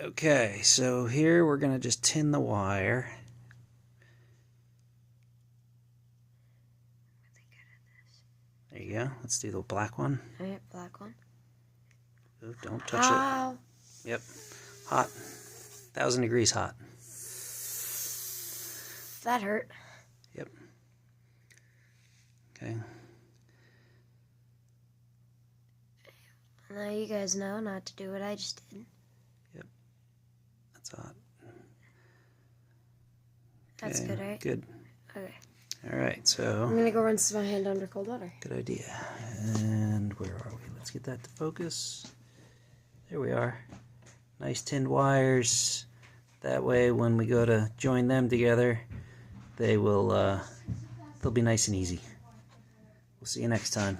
Okay, so here we're going to just tin the wire. There you go. Let's do the black one. Alright, black one. Ooh, don't touch it. Yep. Hot. 1,000 degrees hot. That hurt. Yep. Okay. Now you guys know not to do what I just did. Yep. That's hot. That's good, right? Good. Okay. Alright, so... I'm gonna go rinse my hand under cold water. Good idea. And where are we? Let's get that to focus. There we are. Nice tinned wires. That way when we go to join them together, they will they'll be nice and easy. We'll see you next time.